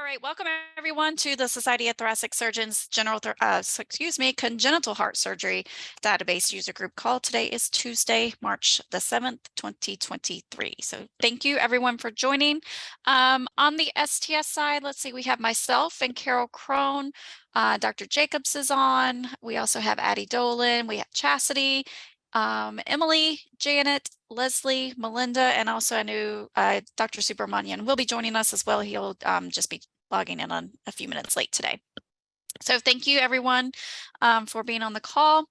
right, welcome everyone to the Society of Thoracic Surgeons Congenital Heart Surgery Database User Group call. Today is Tuesday, March the 7th, 2023. So thank you everyone for joining. On the STS side, let's see, we have myself and Carol Crone. Dr. Jacobs is on. We also have Addie Dolan. We have Chastity, Emily, Janet, Leslie, Melinda, and also I knew Dr. Subramanian will be joining us as well. He'll just be logging in on a few minutes late today. So thank you everyone for being on the call.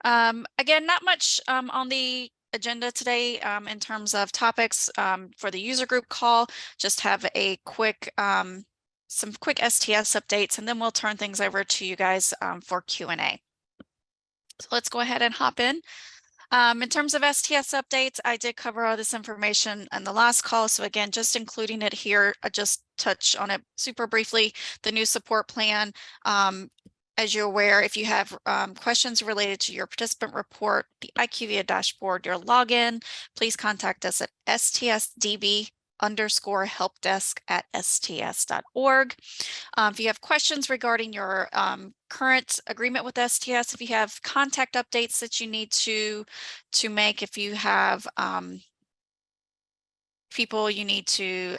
Again, not much on the agenda today in terms of topics for the user group call. Just have a quick some quick STS updates, and then we'll turn things over to you guys for Q&A. So let's go ahead and hop in. In terms of STS updates, I did cover all this information in the last call. So again, just including it here, I just touch on it super briefly. The new support plan, as you're aware, if you have questions related to your participant report, the IQVIA dashboard, your login, please contact us at stsdb_helpdesk@sts.org. If you have questions regarding your current agreement with STS, if you have contact updates that you need to make, if you have people you need to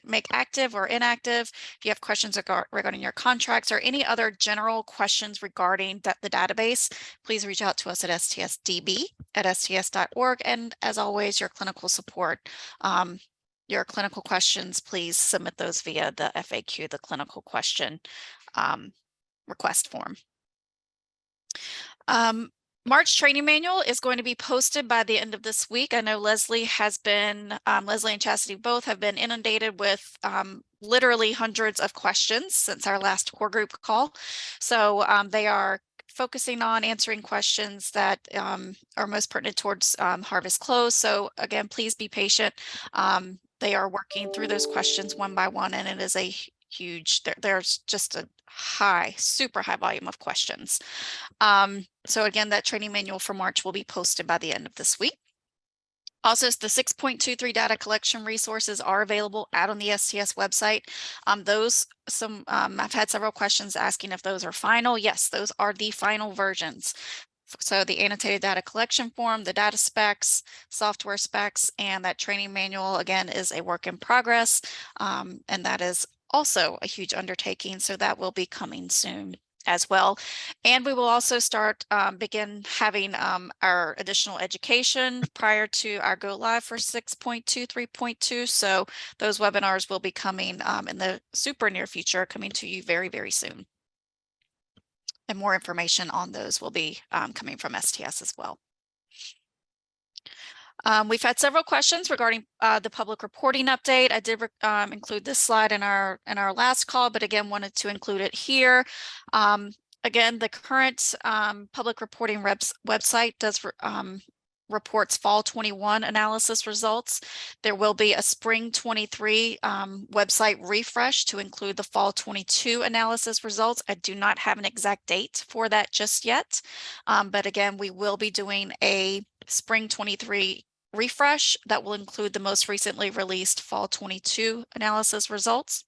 make active or inactive, if you have questions regarding your contracts or any other general questions regarding the database, please reach out to us at stsdb@sts.org. And as always, your clinical support, your clinical questions, please submit those via the FAQ, the clinical question request form. March training manual is going to be posted by the end of this week. I know Leslie has been, Leslie and Chastity both have been inundated with literally hundreds of questions since our last core group call. So they are focusing on answering questions that are most pertinent towards harvest close. So again, please be patient. They are working through those questions one by one, and it is a huge, there's just a super high volume of questions. So again, that training manual for March will be posted by the end of this week. Also, the 6.23 data collection resources are available out on the STS website. I've had several questions asking if those are final. Yes, those are the final versions. So the annotated data collection form, the data specs, software specs, and that training manual, again, is a work in progress. And that is also a huge undertaking. So that will be coming soon as well. And we will also begin having our additional education prior to our go live for 6.23.2. So those webinars will be coming in the super near future, coming to you very, very soon. And more information on those will be coming from STS as well. We've had several questions regarding the public reporting update. I did include this slide in our last call, but again, wanted to include it here. Again, the current public reporting website does reports fall 21 analysis results. There will be a spring 23 website refresh to include the fall 22 analysis results. I do not have an exact date for that just yet. But again, we will be doing a spring 23 refresh that will include the most recently released fall 22 analysis results.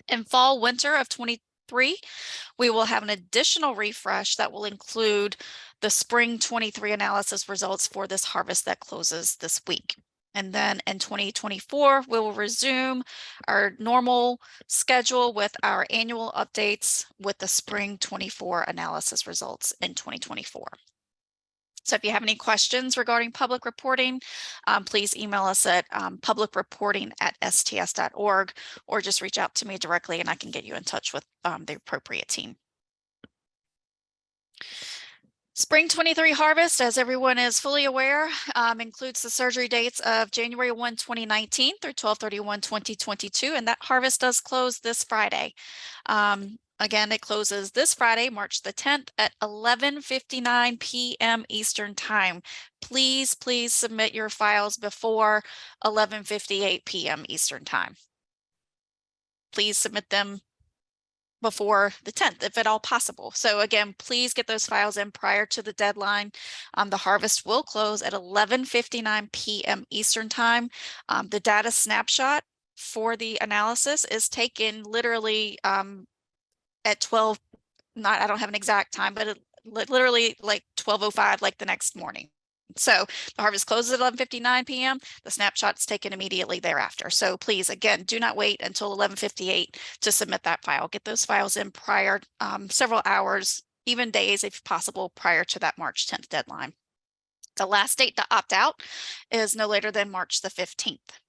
In fall winter of 23, we will have an additional refresh that will include the spring 23 analysis results for this harvest that closes this week. And then in 2024, we will resume our normal schedule with our annual updates with the spring 24 analysis results in 2024. So if you have any questions regarding public reporting, please email us at publicreporting@sts.org, or just reach out to me directly and I can get you in touch with the appropriate team. Spring 23 harvest, as everyone is fully aware, includes the surgery dates of January 1, 2019 through 12/31/2022, and that harvest does close this Friday. Again, it closes this Friday, March the 10th at 11:59 p.m. Eastern Time. Please, please submit your files before 11:58 p.m. Eastern Time. Please submit them before the 10th, if at all possible. So again, please get those files in prior to the deadline. The harvest will close at 11:59 p.m. Eastern Time. The data snapshot for the analysis is taken literally at 12, I don't have an exact time, but literally like 12:05, like the next morning. So the harvest closes at 11:59 p.m. The snapshot's taken immediately thereafter. So please, again, do not wait until 11:58 to submit that file. Get those files in prior, several hours, even days if possible, prior to that March 10th deadline. The last date to opt out is no later than March the 15th.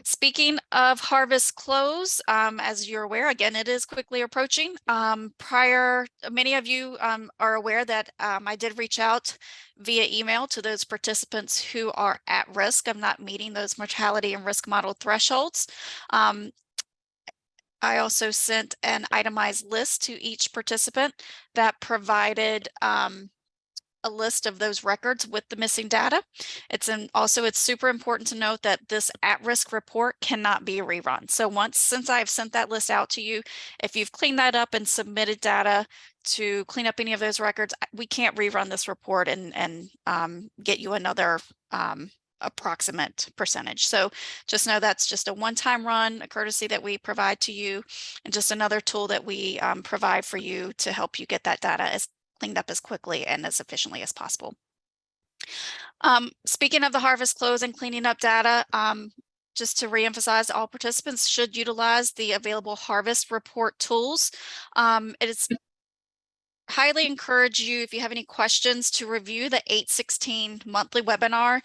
Speaking of harvest close, as you're aware, again, it is quickly approaching. Many of you are aware that I did reach out via email to those participants who are at risk of not meeting those mortality and risk model thresholds. I also sent an itemized list to each participant that provided a list of those records with the missing data. It's super important to note that this at-risk report cannot be rerun. So since I've sent that list out to you, if you've cleaned that up and submitted data to clean up any of those records, we can't rerun this report and get you another approximate percentage. So just know that's just a one-time run, a courtesy that we provide to you, and just another tool that we provide for you to help you get that data cleaned up as quickly and as efficiently as possible. Speaking of the harvest close and cleaning up data, just to reemphasize, all participants should utilize the available harvest report tools. It is highly encourage you, if you have any questions, to review the 8/16 monthly webinar.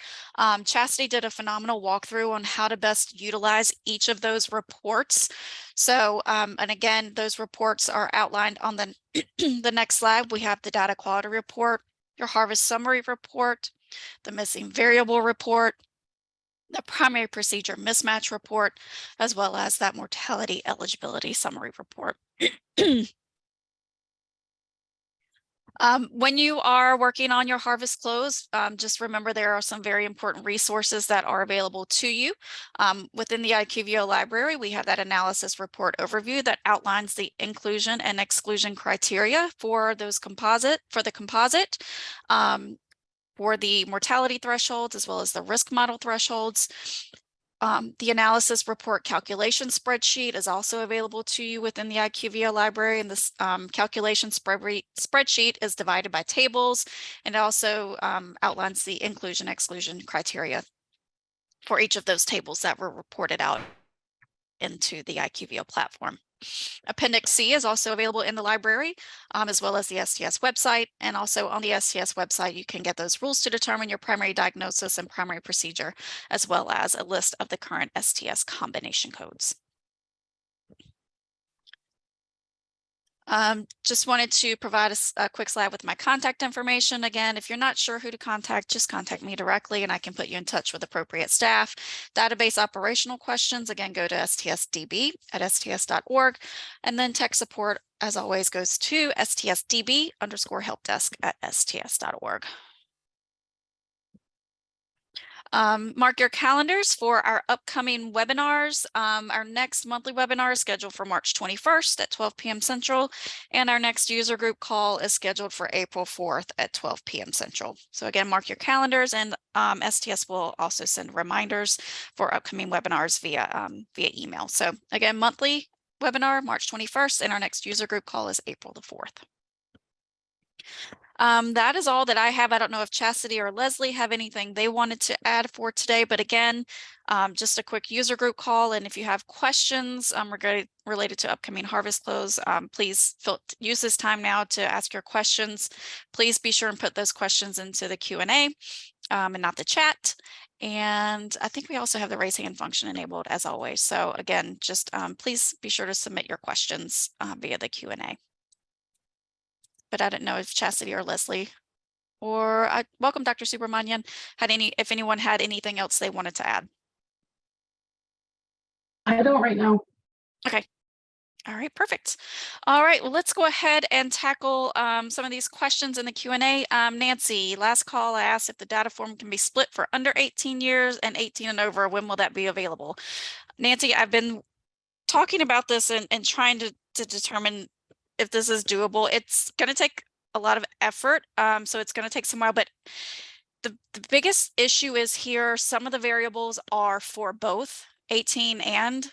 Chastity did a phenomenal walkthrough on how to best utilize each of those reports. So, and again, those reports are outlined on the, the next slide. We have the data quality report, your harvest summary report, the missing variable report, the primary procedure mismatch report, as well as that mortality eligibility summary report. When you are working on your harvest close, just remember there are some very important resources that are available to you. Within the IQVIA library, we have that analysis report overview that outlines the inclusion and exclusion criteria for the composite, for the mortality thresholds, as well as the risk model thresholds. The analysis report calculation spreadsheet is also available to you within the IQVIA library, and this calculation spreadsheet is divided by tables and also outlines the inclusion-exclusion criteria for each of those tables that were reported out into the IQVIA platform. Appendix C is also available in the library, as well as the STS website. And also on the STS website, you can get those rules to determine your primary diagnosis and primary procedure, as well as a list of the current STS combination codes. Just wanted to provide a quick slide with my contact information. Again, if you're not sure who to contact, just contact me directly and I can put you in touch with appropriate staff. Database operational questions, again, go to stsdb@sts.org. And then tech support, as always, goes to stsdb_helpdesk@sts.org. Mark your calendars for our upcoming webinars. Our next monthly webinar is scheduled for March 21st at 12 p.m. Central, and our next user group call is scheduled for April 4th at 12 p.m. Central. So again, mark your calendars, and STS will also send reminders for upcoming webinars via email. So again, monthly webinar, March 21st, and our next user group call is April the 4th. That is all that I have. I don't know if Chastity or Leslie have anything they wanted to add for today, but again, just a quick user group call. And if you have questions related to upcoming harvest close, please use this time now to ask your questions. Please be sure and put those questions into the Q&A and not the chat. And I think we also have the raise hand function enabled as always. So again, just please be sure to submit your questions via the Q&A. But I don't know if Chastity or Leslie or welcome Dr. Subramanian if anyone had anything else they wanted to add. I don't right now. Okay. All right, perfect. All right, well, let's go ahead and tackle some of these questions in the Q&A. Nancy, last call, I asked if the data form can be split for under 18 years and 18 and over. When will that be available? Nancy, I've been talking about this and trying to determine if this is doable. It's going to take a lot of effort, so it's going to take some while, but the biggest issue is here, some of the variables are for both 18 and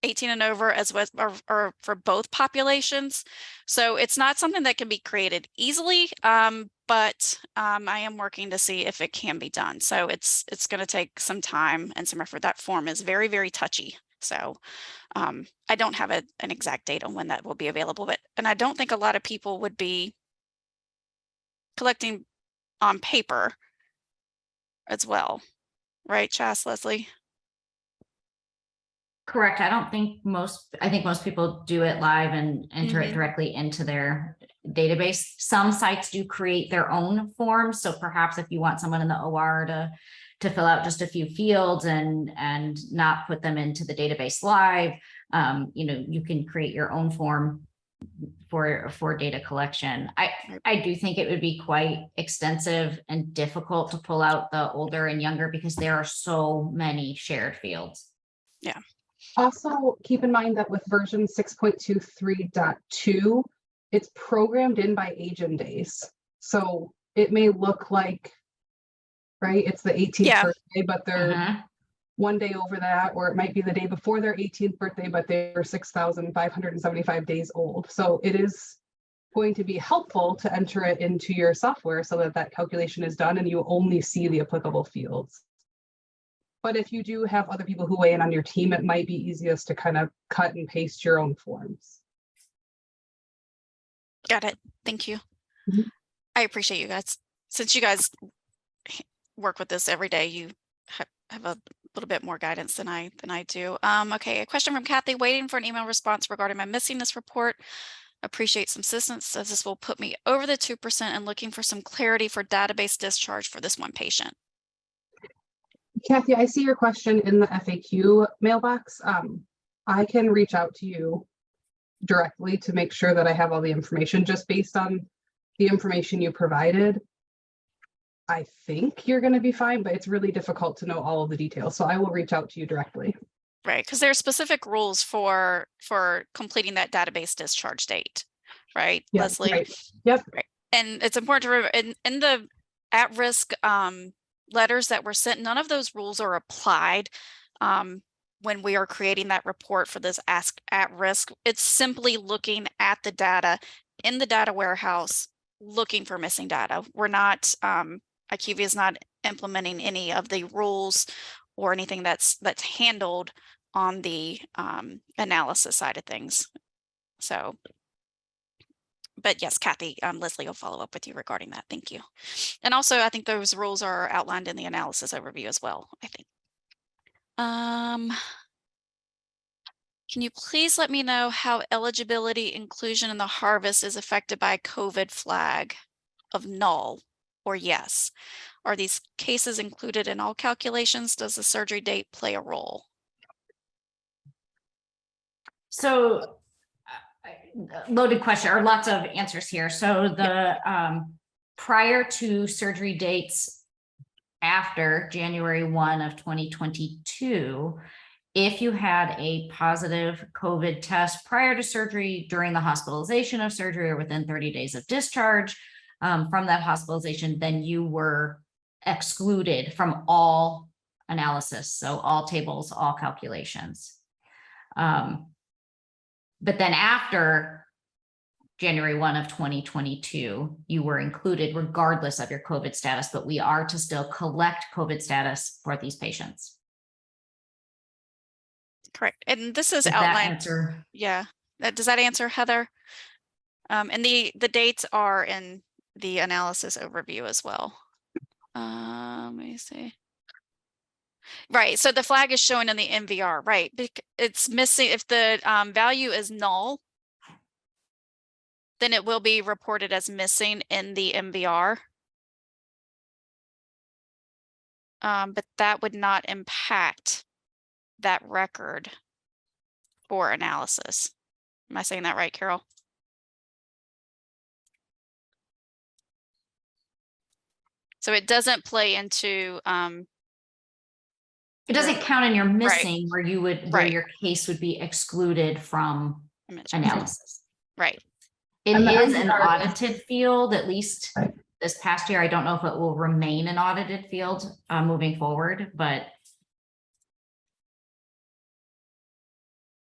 18 and over as well, or for both populations. So it's not something that can be created easily, but I am working to see if it can be done. So it's going to take some time and some effort. That form is very, very touchy. So I don't have an exact date on when that will be available, and I don't think a lot of people would be collecting on paper as well. Right, Chas, Leslie? Correct. I think most people do it live and enter it directly into their database. Some sites do create their own forms. So perhaps if you want someone in the OR to fill out just a few fields and not put them into the database live, you can create your own form for data collection. I do think it would be quite extensive and difficult to pull out the older and younger because there are so many shared fields. Yeah. Also, keep in mind that with version 6.23.2, it's programmed in by age and days. So it may look like, right, it's the 18th birthday, but they're one day over that, or it might be the day before their 18th birthday, but they're 6,575 days old. So it is going to be helpful to enter it into your software so that that calculation is done and you only see the applicable fields. But if you do have other people who weigh in on your team, it might be easiest to kind of cut and paste your own forms. Got it. Thank you. I appreciate you guys. Since you guys work with this every day, you have a little bit more guidance than I do. Okay, a question from Kathy. Waiting for an email response regarding my missing this report. Appreciate some assistance, as this will put me over the 2% and looking for some clarity for database discharge for this one patient. Kathy, I see your question in the FAQ mailbox. I can reach out to you directly to make sure that I have all the information. Just based on the information you provided, I think you're going to be fine, but it's really difficult to know all of the details. So I will reach out to you directly. Right, because there are specific rules for completing that database discharge date, right, Yep, Leslie? right. Yep. Right. And it's important to remember in the at-risk letters that were sent, none of those rules are applied when we are creating that report for this Ask at Risk. It's simply looking at the data in the data warehouse, looking for missing data. We're not, IQVIA is not implementing any of the rules or anything that's handled on the analysis side of things. So, but yes, Kathy, Leslie will follow up with you regarding that. Thank you. And also, I think those rules are outlined in the analysis overview as well, I think. Can you please let me know how eligibility inclusion in the harvest is affected by COVID flag of null or yes? Are these cases included in all calculations? Does the surgery date play a role? So loaded question, or lots of answers here. So the prior to surgery dates after January 1 of 2022, if you had a positive COVID test prior to surgery, during the hospitalization of surgery, or within 30 days of discharge from that hospitalization, then you were excluded from all analysis. So all tables, all calculations. But then after January 1 of 2022, you were included regardless of your COVID status, but we are to still collect COVID status for these patients. Correct. And this is Does outlined. that answer? Yeah. Does that answer, Heather? And the dates are in the analysis overview as well. Let me see. Right. So the flag is showing in the MVR, right? It's missing. If the value is null, then it will be reported as missing in the MVR. But that would not impact that record for analysis. Am I saying that right, Carol? So it doesn't play into it doesn't count in your missing, right, where you would where your case would be excluded from analysis. Right. It is an audited field, at least this past year. I don't know if it will remain an audited field moving forward, but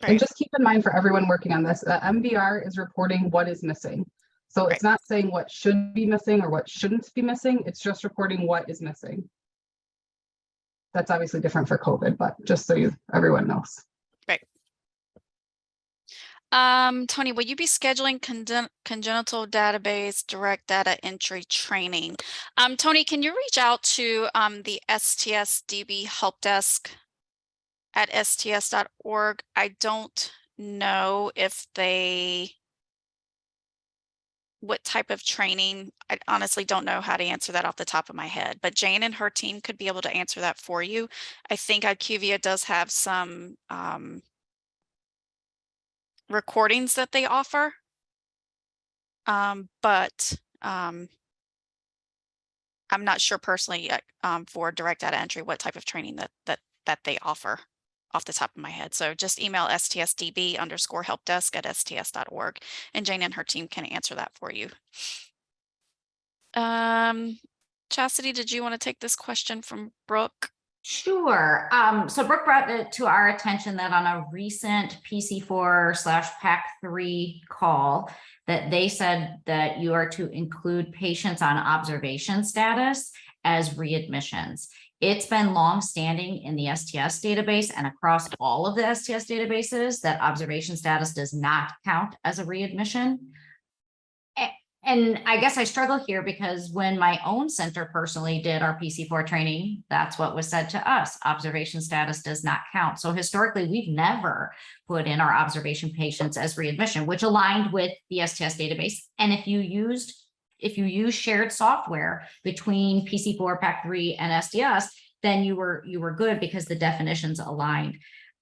And Right. just keep in mind for everyone working on this, MVR is reporting what is missing. So it's not saying what should be missing or what shouldn't be missing. It's just reporting what is missing. That's obviously different for COVID, but just so everyone knows. Right. Tony, will you be scheduling congenital database direct data entry training? Tony, can you reach out to the STSDB help desk at sts.org? I don't know if what type of training. I honestly don't know how to answer that off the top of my head, but Jane and her team could be able to answer that for you. I think IQVIA does have some recordings that they offer. But I'm not sure personally yet for direct data entry what type of training that they offer off the top of my head. So just email stsdb_helpdesk at sts.org and Jane and her team can answer that for you. Chastity, did you want to take this question from Brooke? Sure. So Brooke brought it to our attention that on a recent PC4/PAC3 call that they said that you are to include patients on observation status as readmissions. It's been long-standing in the STS database and across all of the STS databases that observation status does not count as a readmission. And I guess I struggle here because when my own center personally did our PC4 training, that's what was said to us. Observation status does not count. So historically, we've never put in our observation patients as readmission, which aligned with the STS database. And if you use shared software between PC4, PAC3, and STS, then you were good because the definitions aligned.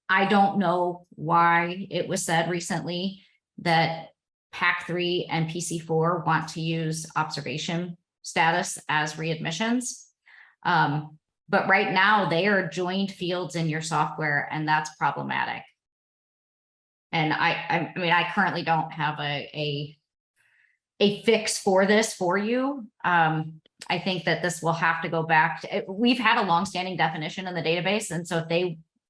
I don't know why it was said recently that PAC3 and PC4 want to use observation status as readmissions. But right now they are joined fields in your software and that's problematic. And I mean, I currently don't have a fix for this for you. I think that this will have to go back to, we've had a longstanding definition in the database. And so if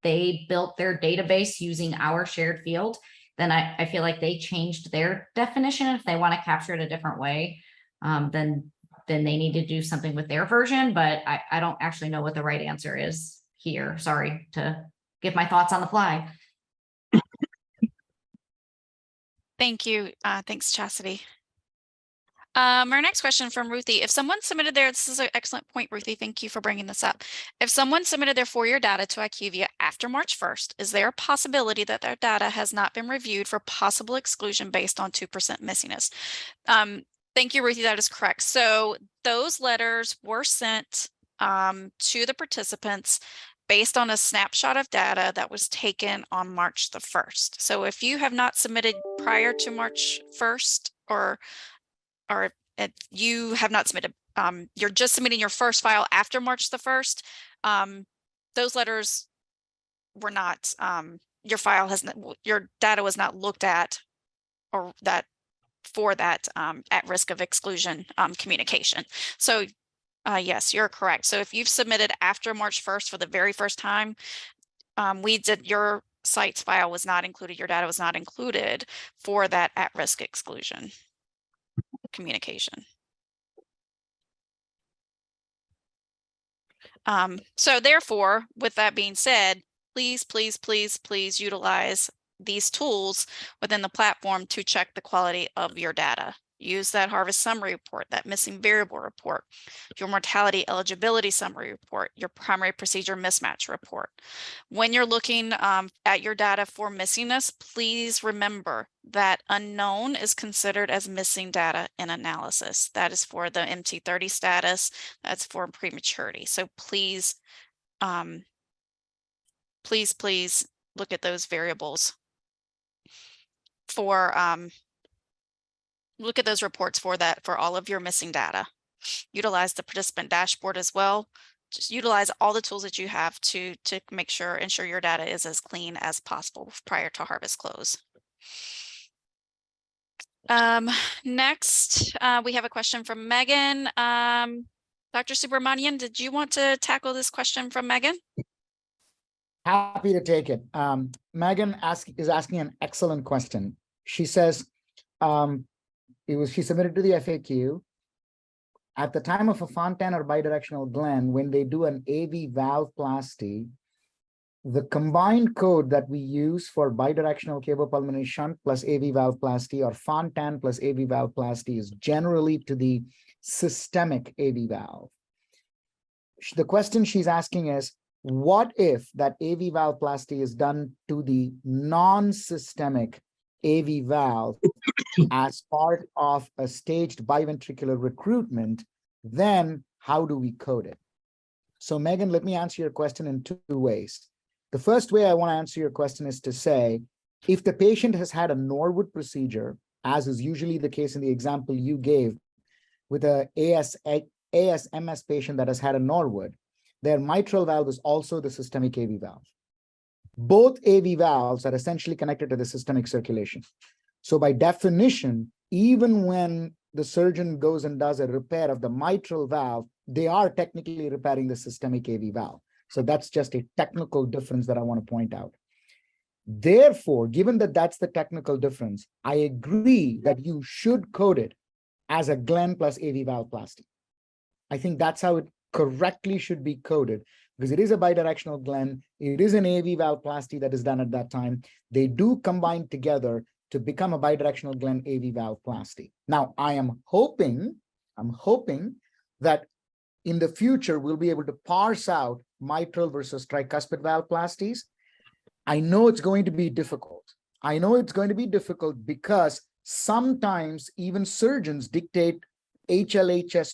they built their database using our shared field, then I feel like they changed their definition. If they want to capture it a different way, then they need to do something with their version, but I don't actually know what the right answer is here. Sorry to give my thoughts on the fly. Thank you. Thanks, Chastity. Our next question from Ruthie. If someone submitted this is an excellent point, Ruthie. Thank you for bringing this up. If someone submitted their 4-year data to IQVIA after March 1st, is there a possibility that their data has not been reviewed for possible exclusion based on 2% missingness? Thank you, Ruthie. That is correct. So those letters were sent to the participants based on a snapshot of data that was taken on March the 1st. So if you have not submitted prior to March 1st or if you have not submitted, you're just submitting your first file after March the 1st, those letters were not, your file has not, your data was not looked at or that for that at risk of exclusion communication. So yes, you're correct. So if you've submitted after March 1st for the very first time, your site's file was not included, your data was not included for that at risk exclusion communication. So therefore, with that being said, please, please, please, please utilize these tools within the platform to check the quality of your data. Use that harvest summary report, that missing variable report, your mortality eligibility summary report, your primary procedure mismatch report. When you're looking at your data for missingness, please remember that unknown is considered as missing data in analysis. That is for the MT30 status, that's for prematurity. So please, please look at those variables for look at those reports for all of your missing data. Utilize the participant dashboard as well. Just utilize all the tools that you have to ensure your data is as clean as possible prior to harvest close. Next, we have a question from Megan. Dr. Subramanian, did you want to tackle this question from Megan? Happy to take it. Megan is asking an excellent question. She says, she submitted to the FAQ. At the time of a Fontan or bidirectional Glenn, when they do an AV valveplasty, the combined code that we use for bidirectional cavopulmonary shunt plus AV valveplasty or Fontan plus AV valveplasty is generally to the systemic AV valve. The question she's asking is, what if that AV valveplasty is done to the non-systemic AV valve as part of a staged biventricular recruitment? Then how do we code it? So Megan, let me answer your question in two ways. The first way I want to answer your question is to say, if the patient has had a Norwood procedure, as is usually the case in the example you gave, with a ASMS patient that has had a Norwood, their mitral valve is also the systemic AV valve. Both AV valves are essentially connected to the systemic circulation. So by definition, even when the surgeon goes and does a repair of the mitral valve, they are technically repairing the systemic AV valve. So that's just a technical difference that I want to point out. Therefore, given that that's the technical difference, I agree that you should code it as a Glenn plus AV valveplasty. I think that's how it correctly should be coded, because it is a bidirectional Glenn. It is an AV valveplasty that is done at that time. They do combine together to become a bidirectional Glenn AV valveplasty. Now, I'm hoping that in the future, we'll be able to parse out mitral versus tricuspid valveplasties. I know it's going to be difficult. I know it's going to be difficult because sometimes even surgeons dictate HLHS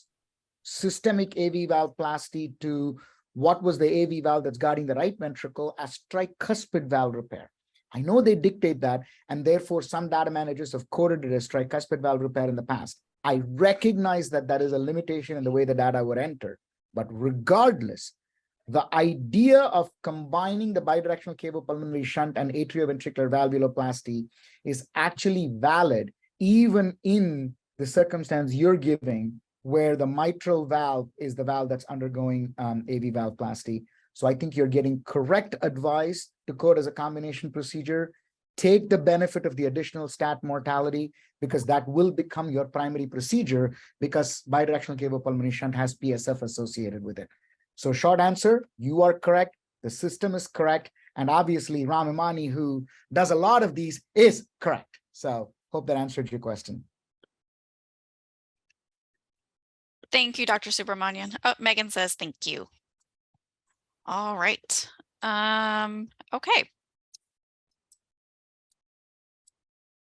systemic AV valveplasty to what was the AV valve that's guarding the right ventricle as tricuspid valve repair. I know they dictate that, and therefore some data managers have coded it as tricuspid valve repair in the past. I recognize that that is a limitation in the way the data were entered, but regardless, the idea of combining the bidirectional cavopulmonary shunt and atrioventricular valvuloplasty is actually valid even in the circumstance you're giving, where the mitral valve is the valve that's undergoing AV valveplasty. So I think you're getting correct advice to code as a combination procedure. Take the benefit of the additional stat mortality, because that will become your primary procedure, because bidirectional cavopulmonary shunt has PSF associated with it. So short answer, you are correct. The system is correct. And obviously Ram Imani, who does a lot of these, is correct. So hope that answered your question. Thank you, Dr. Subramanian. Oh, Megan says thank you. All right. Okay.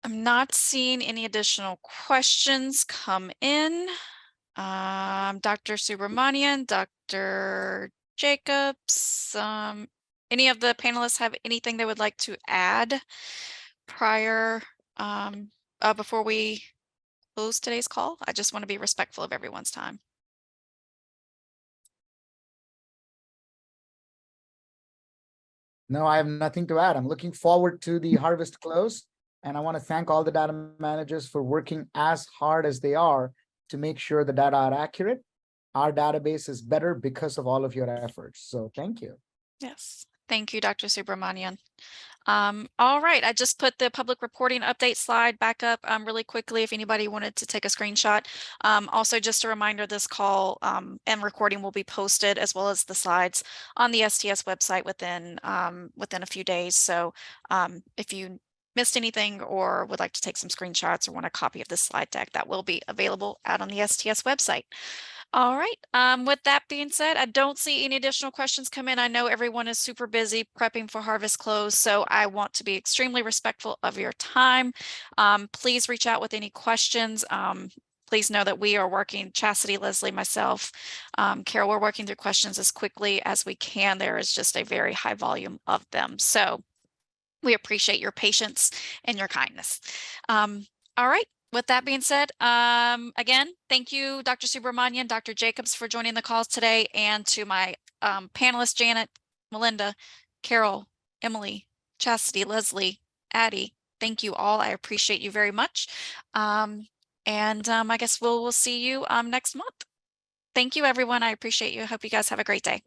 I'm not seeing any additional questions come in. Dr. Subramanian, Dr. Jacobs, any of the panelists have anything they would like to add prior, before we close today's call? I just want to be respectful of everyone's time. No, I have nothing to add. I'm looking forward to the harvest close. And I want to thank all the data managers for working as hard as they are to make sure the data are accurate. Our database is better because of all of your efforts. So thank you. Yes. Thank you, Dr. Subramanian. All right, I just put the public reporting update slide back up really quickly if anybody wanted to take a screenshot. Also, just a reminder, this call and recording will be posted, as well as the slides, on the STS website within a few days. So if you missed anything or would like to take some screenshots or want a copy of this slide deck, that will be available out on the STS website. All right. With that being said, I don't see any additional questions come in. I know everyone is super busy prepping for harvest close, so I want to be extremely respectful of your time. Please reach out with any questions. Please know that we are working, Chastity, Leslie, myself, Carol, we're working through questions as quickly as we can. There is just a very high volume of them. So we appreciate your patience and your kindness. All right. With that being said, again, thank you, Dr. Subramanian, Dr. Jacobs, for joining the calls today, and to my panelists, Janet, Melinda, Carol, Emily, Chastity, Leslie, Addie. Thank you all. I appreciate you very much. I guess we'll see you next month. Thank you, everyone. I appreciate you. I hope you guys have a great day.